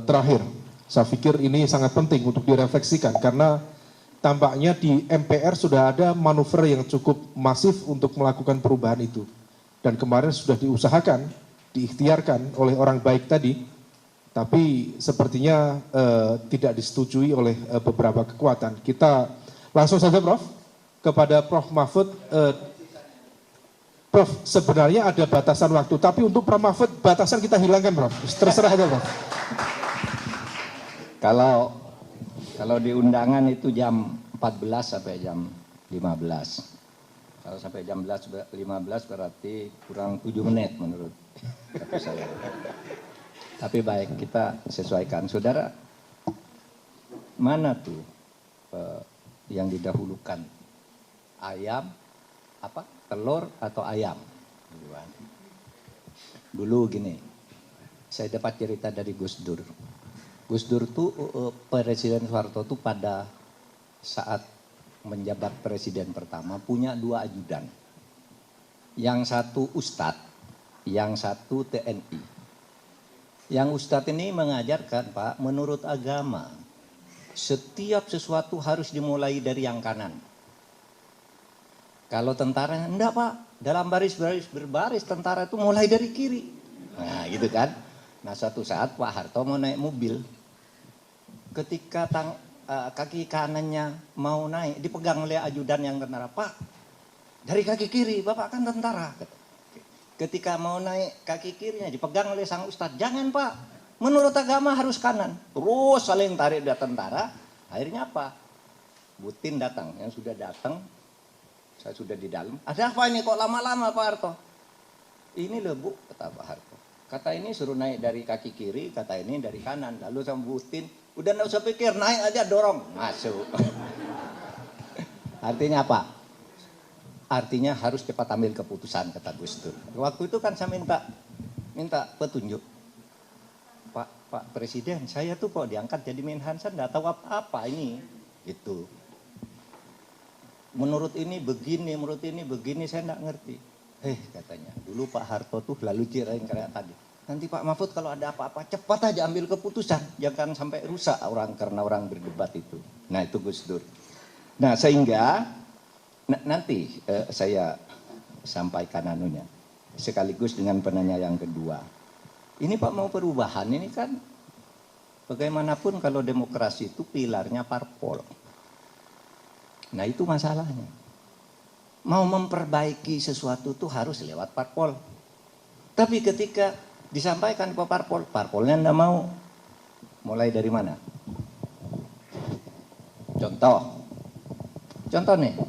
terakhir. Saya pikir ini sangat penting untuk direfleksikan karena tampaknya di MPR sudah ada manuver yang cukup masif untuk melakukan perubahan itu. Dan kemarin sudah diusahakan, diikhtiarkan oleh orang baik tadi, tapi sepertinya tidak disetujui oleh beberapa kekuatan. Kita langsung saja Prof, kepada Prof. Mahfud. Prof, sebenarnya ada batasan waktu, tapi untuk Prof. Mahfud batasan kita hilangkan Prof, terserah aja Prof. Kalau Kalau di undangan itu jam 14 sampai jam 15. Kalau sampai jam 15 berarti kurang 7 menit menurut kata saya. Tapi baik, kita sesuaikan. Saudara, mana tuh yang didahulukan? Ayam, telur atau ayam? Dulu gini, saya dapat cerita dari Gus Dur. Gus Dur tuh Presiden Soeharto tuh pada saat menjabat presiden pertama punya 2 ajudan. Yang satu ustadz, yang satu TNI. Yang ustadz ini mengajarkan, Pak, menurut agama, setiap sesuatu harus dimulai dari yang kanan. Kalau tentara, enggak Pak, dalam baris-baris berbaris tentara itu mulai dari kiri. Nah gitu kan. Nah suatu saat Pak Harto mau naik mobil. Ketika kaki kanannya mau naik, dipegang oleh ajudan yang tentara. Pak, dari kaki kiri, Bapak kan tentara. Ketika mau naik, kaki kirinya dipegang oleh sang ustadz. Jangan Pak, menurut agama harus kanan. Terus saling tarik dari tentara. Akhirnya apa? Butin datang, yang sudah datang. Saya sudah di dalam. Ada apa ini kok lama-lama Pak Harto? Ini loh Bu, kata Pak Harto. Kata ini suruh naik dari kaki kiri, kata ini dari kanan. Lalu sama Butin, udah nggak usah pikir, naik aja dorong. Masuk. Artinya apa? Artinya harus cepat ambil keputusan, kata Gus Dur. Waktu itu kan saya minta petunjuk. Pak Presiden, saya tuh kok diangkat jadi Menhan, saya nggak tahu apa-apa ini. Gitu. Menurut ini begini, saya nggak ngerti. Katanya, dulu Pak Harto tuh lalu cirain kayak tadi. Nanti Pak Mahfud kalau ada apa-apa cepat aja ambil keputusan. Jangan sampai rusak orang karena orang berdebat itu. Nah itu Gus Dur. Nah sehingga nanti saya sampaikan anunya. Sekaligus dengan penanya yang kedua. Ini Pak mau perubahan, ini kan bagaimanapun kalau demokrasi itu pilarnya parpol. Nah itu masalahnya. Mau memperbaiki sesuatu itu harus lewat parpol. Tapi ketika disampaikan ke parpol, parpolnya enggak mau. Mulai dari mana? Contoh nih.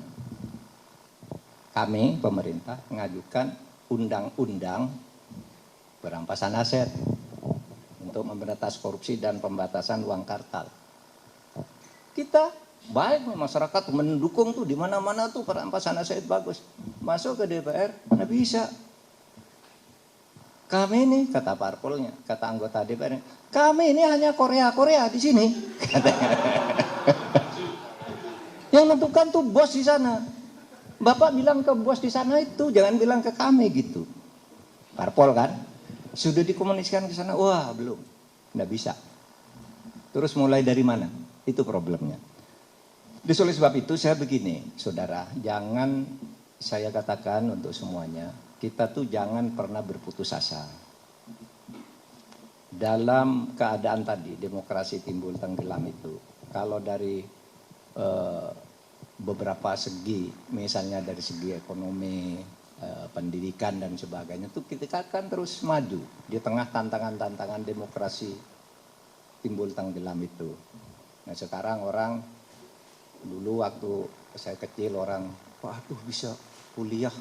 Kami pemerintah mengajukan undang-undang perampasan aset untuk memberantas korupsi dan pembatasan uang kartal. Kita baik, masyarakat mendukung tuh di mana-mana tuh perampasan aset bagus. Masuk ke DPR, mana bisa. Kami ini, kata parpolnya, kata anggota DPR, kami ini hanya Korea di sini. Yang menentukan tuh bos di sana. Bapak bilang ke bos di sana itu, jangan bilang ke kami gitu. Parpol kan, sudah dikomunikasikan ke sana, wah belum, nggak bisa. Terus mulai dari mana? Itu problemnya. Oleh sebab itu saya begini, saudara, jangan saya katakan untuk semuanya, kita tuh jangan pernah berputus asa. Dalam keadaan tadi, demokrasi timbul tenggelam itu, kalau dari beberapa segi, misalnya dari segi ekonomi, pendidikan dan sebagainya, itu kita akan terus maju di tengah tantangan-tantangan demokrasi timbul tenggelam itu. Nah sekarang orang, dulu waktu saya kecil orang, waduh bisa kuliah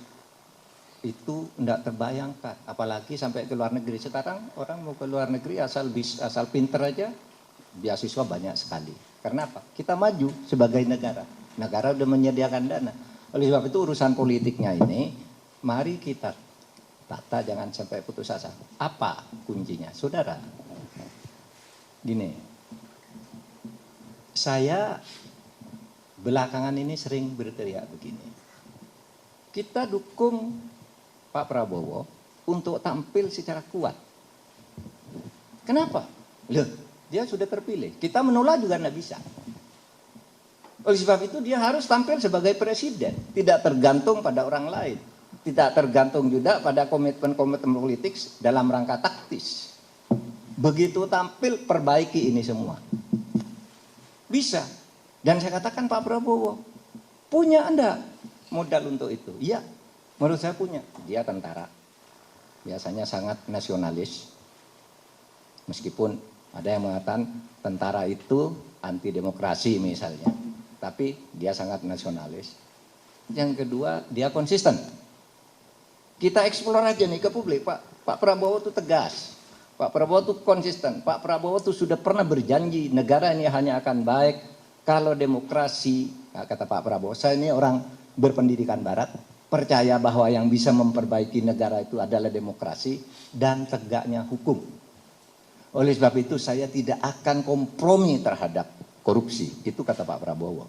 itu enggak terbayangkan, apalagi sampai ke luar negeri. Sekarang orang mau ke luar negeri asal pinter aja, beasiswa banyak sekali. Karena apa? Kita maju sebagai negara. Negara udah menyediakan dana. Oleh sebab itu urusan politiknya ini, mari kita tata, jangan sampai putus asa. Apa kuncinya? Saudara, gini, saya belakangan ini sering berteriak begini. Kita dukung Pak Prabowo untuk tampil secara kuat. Kenapa? Loh, dia sudah terpilih. Kita menolak juga tidak bisa. Oleh sebab itu dia harus tampil sebagai presiden. Tidak tergantung pada orang lain. Tidak tergantung juga pada komitmen-komitmen politik dalam rangka taktis. Begitu tampil, perbaiki ini semua. Bisa. Dan saya katakan Pak Prabowo, punya Anda modal untuk itu? Iya, menurut saya punya. Dia tentara. Biasanya sangat nasionalis. Meskipun ada yang mengatakan tentara itu anti demokrasi misalnya, tapi dia sangat nasionalis. Yang kedua, dia konsisten. Kita eksplor aja nih ke publik, Pak Prabowo itu tegas, Pak Prabowo itu konsisten, Pak Prabowo itu sudah pernah berjanji negara ini hanya akan baik kalau demokrasi. Nah, kata Pak Prabowo, saya ini orang berpendidikan barat, percaya bahwa yang bisa memperbaiki negara itu adalah demokrasi dan tegaknya hukum. Oleh sebab itu saya tidak akan kompromi terhadap korupsi. Itu kata Pak Prabowo.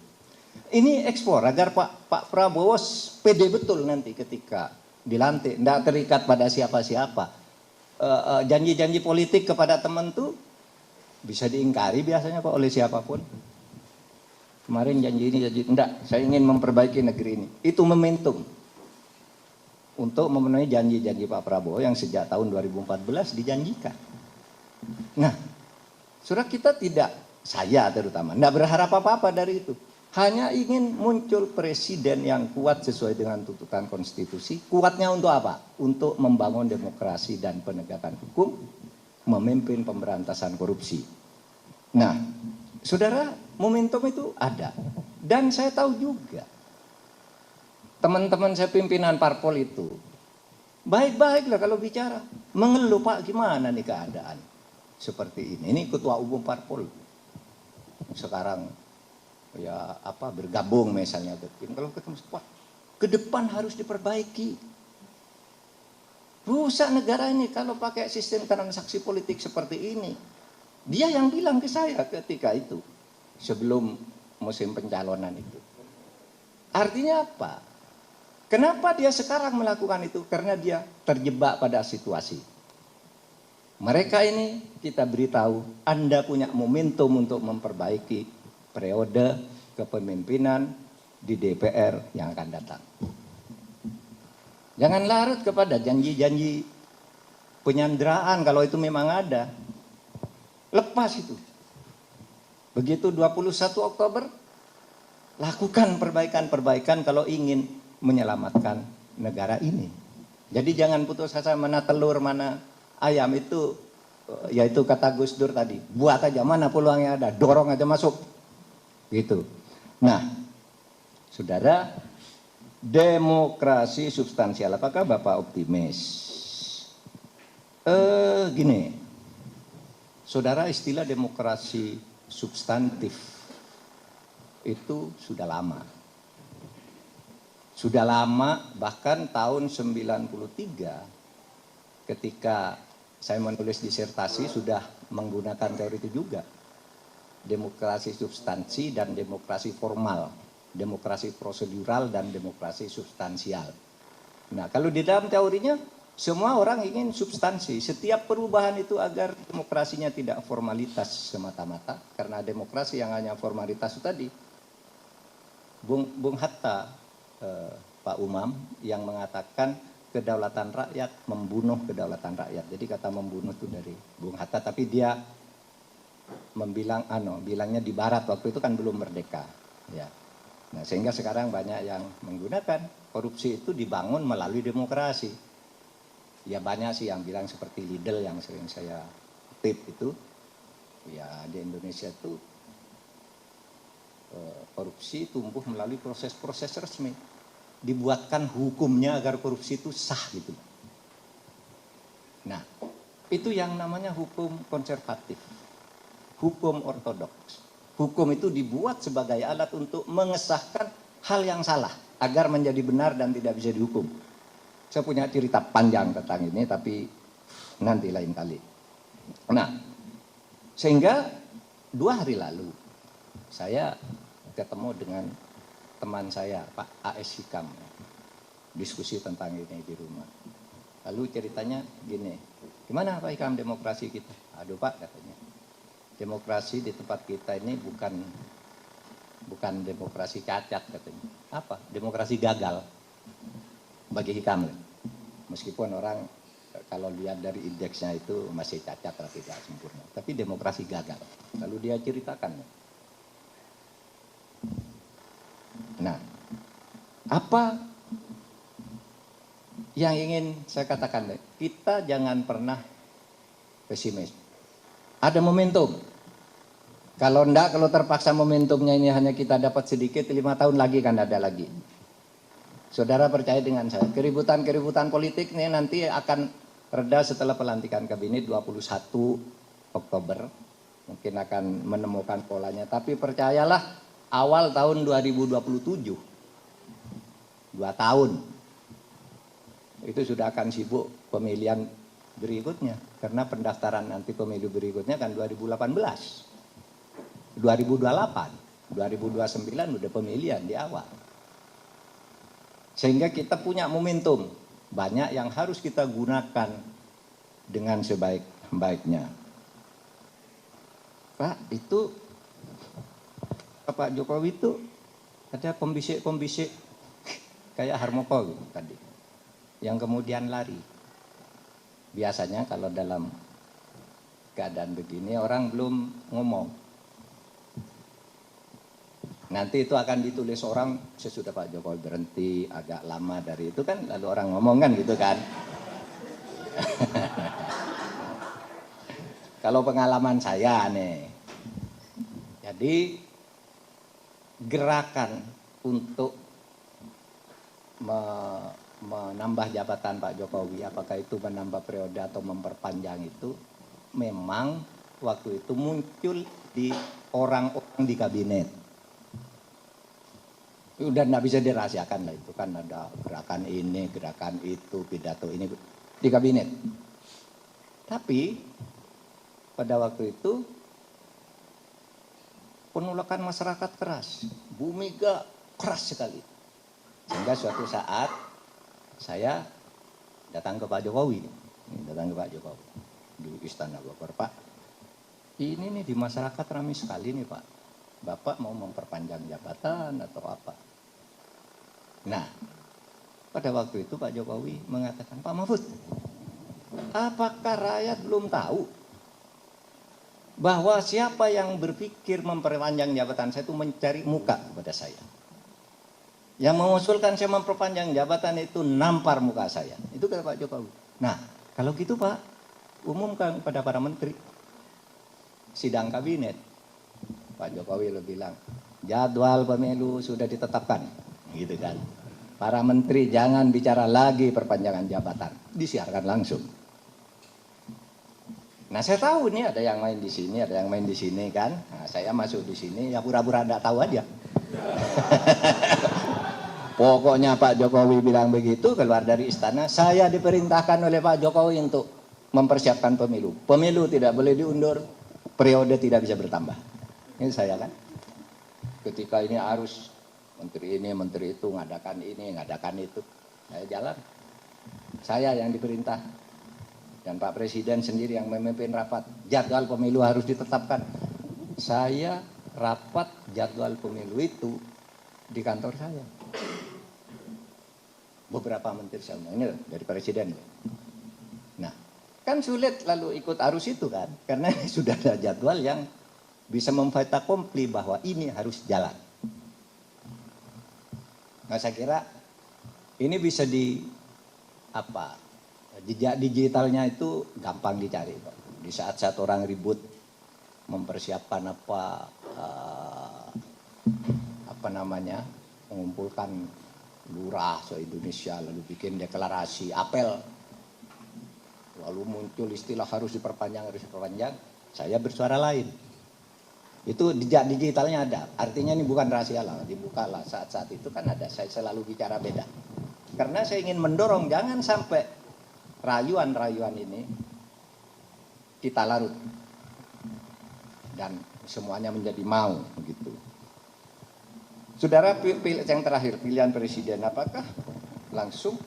Ini eksplor agar Pak Prabowo pede betul nanti ketika dilantik. Tidak terikat pada siapa-siapa. Janji-janji politik kepada teman tuh bisa diingkari biasanya kok oleh siapapun. Kemarin janji ini, janji enggak. Saya ingin memperbaiki negeri ini. Itu momentum untuk memenuhi janji-janji Pak Prabowo yang sejak tahun 2014 dijanjikan. Nah, surat kita tidak, saya terutama, tidak berharap apa-apa dari itu. Hanya ingin muncul presiden yang kuat sesuai dengan tuntutan konstitusi. Kuatnya untuk apa? Untuk membangun demokrasi dan penegakan hukum, memimpin pemberantasan korupsi. Nah, saudara, momentum itu ada. Dan saya tahu juga, teman-teman saya pimpinan parpol itu, baik-baiklah kalau bicara. Mengeluh, Pak, gimana nih keadaan? Seperti ini ketua umum parpol sekarang ya bergabung misalnya ke tim, kalau ketemu Pak, ke depan harus diperbaiki, rusak negara ini kalau pakai sistem transaksi politik seperti ini. Dia yang bilang ke saya ketika itu sebelum musim pencalonan itu. Artinya apa? Kenapa dia sekarang melakukan itu? Karena dia terjebak pada situasi. Mereka ini kita beritahu, Anda punya momentum untuk memperbaiki periode kepemimpinan di DPR yang akan datang. Jangan larut kepada janji-janji penyanderaan kalau itu memang ada. Lepas itu. Begitu 21 Oktober, lakukan perbaikan-perbaikan kalau ingin menyelamatkan negara ini. Jadi jangan putus asa mana telur, mana ayam itu, yaitu kata Gus Dur tadi, buat aja mana peluangnya ada, dorong aja masuk. Gitu. Nah, saudara, demokrasi substansial, apakah Bapak optimis? Gini, saudara, istilah demokrasi substantif itu sudah lama. Sudah lama, bahkan tahun 93 ketika saya menulis disertasi sudah menggunakan teori itu juga. Demokrasi substansi dan demokrasi formal. Demokrasi prosedural dan demokrasi substansial. Nah, kalau di dalam teorinya semua orang ingin substansi. Setiap perubahan itu agar demokrasinya tidak formalitas semata-mata. Karena demokrasi yang hanya formalitas itu tadi. Bung Hatta, Pak Umam, yang mengatakan kedaulatan rakyat membunuh kedaulatan rakyat. Jadi kata membunuh itu dari Bung Hatta, tapi dia bilangnya di barat, waktu itu kan belum merdeka. Ya. Nah, sehingga sekarang banyak yang menggunakan korupsi itu dibangun melalui demokrasi. Ya banyak sih yang bilang seperti Lidl yang sering saya tip itu. Ya di Indonesia itu korupsi tumbuh melalui proses-proses resmi. Dibuatkan hukumnya agar korupsi itu sah gitu. Nah, itu yang namanya hukum konservatif. Hukum ortodoks. Hukum itu dibuat sebagai alat untuk mengesahkan hal yang salah agar menjadi benar dan tidak bisa dihukum. Saya punya cerita panjang tentang ini, tapi nanti lain kali. Nah, sehingga 2 hari lalu saya ketemu dengan teman saya, Pak A.S. Hikam, diskusi tentang ini di rumah. Lalu ceritanya gini, gimana Pak Hikam demokrasi kita? Aduh Pak, katanya, demokrasi di tempat kita ini bukan demokrasi cacat, katanya. Apa? Demokrasi gagal bagi Hikam. Meskipun orang kalau lihat dari indeksnya itu masih cacat atau tidak sempurna, tapi demokrasi gagal. Lalu dia ceritakan. Nah, apa yang ingin saya katakan? Kita jangan pernah pesimis. Ada momentum. Kalau enggak, kalau terpaksa momentumnya ini hanya kita dapat sedikit, 5 tahun lagi kan ada lagi. Saudara percaya dengan saya, keributan-keributan politik ini nanti akan reda setelah pelantikan kabinet 21 Oktober. Mungkin akan menemukan polanya. Tapi percayalah, awal tahun 2027, 2 tahun, itu sudah akan sibuk pemilihan berikutnya. Karena pendaftaran nanti pemilu berikutnya kan 2018. 2028, 2029 udah pemilihan di awal. Sehingga kita punya momentum, banyak yang harus kita gunakan dengan sebaik-baiknya. Pak, itu Pak Jokowi itu ada pembisik-pembisik kayak Harmoko gitu tadi, yang kemudian lari. Biasanya kalau dalam keadaan begini orang belum ngomong. Nanti itu akan ditulis orang sesudah Pak Jokowi berhenti agak lama dari itu kan, lalu orang ngomong kan gitu kan. Kalau pengalaman saya nih, jadi gerakan untuk menambah jabatan Pak Jokowi, apakah itu menambah periode atau memperpanjang itu, memang waktu itu muncul di orang-orang di kabinet. Udah nggak bisa dirahasiakan lah, itu kan ada gerakan ini, gerakan itu, pidato ini di kabinet. Tapi pada waktu itu penolakan masyarakat keras, Bu Mega keras sekali. Sehingga suatu saat saya datang ke Pak Jokowi, di Istana Bogor. Pak, ini nih di masyarakat ramai sekali nih Pak. Bapak mau memperpanjang jabatan atau apa? Nah, pada waktu itu Pak Jokowi mengatakan, Pak Mahfud, apakah rakyat belum tahu bahwa siapa yang berpikir memperpanjang jabatan saya itu mencari muka kepada saya? Yang mengusulkan saya memperpanjang jabatan itu nampar muka saya. Itu kata Pak Jokowi. Nah, kalau gitu Pak, umumkan kepada para menteri. Sidang kabinet. Pak Jokowi lo bilang, jadwal pemilu sudah ditetapkan. Gitu kan. Para menteri jangan bicara lagi perpanjangan jabatan. Disiarkan langsung. Nah saya tahu nih ada yang main di sini, ada yang main di sini kan. Nah, saya masuk di sini, ya pura-pura enggak tahu aja. Pokoknya Pak Jokowi bilang begitu, keluar dari istana, saya diperintahkan oleh Pak Jokowi untuk mempersiapkan pemilu. Pemilu tidak boleh diundur, periode tidak bisa bertambah. Ini saya kan. Ketika ini harus menteri ini, menteri itu, ngadakan ini, ngadakan itu. Saya jalan. Saya yang diperintah. Dan Pak Presiden sendiri yang memimpin rapat. Jadwal pemilu harus ditetapkan. Saya rapat jadwal pemilu itu di kantor saya. Beberapa menteri saya ini dari Presiden. Nah, kan sulit lalu ikut arus itu kan. Karena sudah ada jadwal yang bisa memfait akompli bahwa ini harus jalan. Nah saya kira ini bisa jejak digitalnya itu gampang dicari Pak. Di saat orang ribut mempersiapkan mengumpulkan lurah se-Indonesia lalu bikin deklarasi, apel. Lalu muncul istilah harus diperpanjang, saya bersuara lain. Itu jejak digitalnya ada. Artinya ini bukan rahasia lah, dibuka lah saat-saat itu kan ada. Saya selalu bicara beda. Karena saya ingin mendorong jangan sampai rayuan-rayuan ini kita larut. Dan semuanya menjadi mau begitu. Saudara, yang terakhir pilihan presiden apakah langsung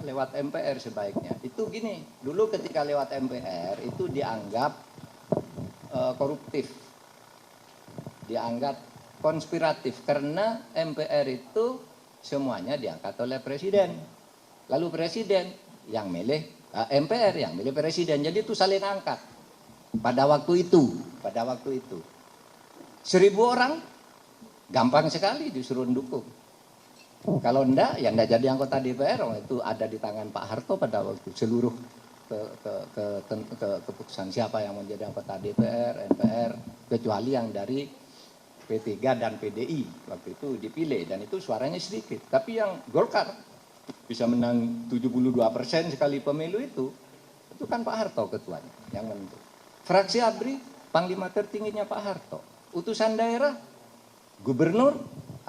lewat MPR sebaiknya? Itu gini, dulu ketika lewat MPR itu dianggap koruptif, dianggap konspiratif karena MPR itu semuanya diangkat oleh presiden, lalu presiden yang milih MPR yang milih presiden, jadi itu saling angkat pada waktu itu. 1000 orang gampang sekali disuruh dukung, kalau enggak ya enggak jadi anggota DPR. Itu ada di tangan Pak Harto pada waktu seluruh keputusan siapa yang menjadi anggota DPR, MPR, kecuali yang dari P3 dan PDI waktu itu dipilih, dan itu suaranya sedikit. Tapi yang Golkar bisa menang 72% sekali pemilu itu kan Pak Harto ketuanya yang menentukan. Fraksi ABRI, panglima tertingginya Pak Harto. Utusan daerah, gubernur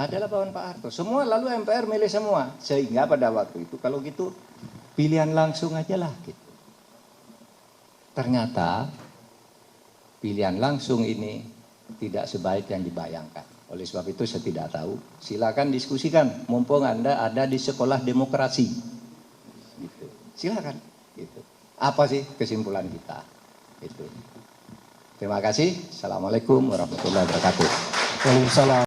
adalah bawahan Pak Harto. Semua lalu MPR milih semua. Sehingga pada waktu itu kalau gitu pilihan langsung aja lah gitu. Ternyata pilihan langsung ini tidak sebaik yang dibayangkan. Oleh sebab itu saya tidak tahu. Silakan diskusikan. Mumpung Anda ada di sekolah demokrasi. Gitu. Silakan. Gitu. Apa sih kesimpulan kita? Itu. Terima kasih. Assalamualaikum warahmatullahi wabarakatuh. Waalaikumsalam.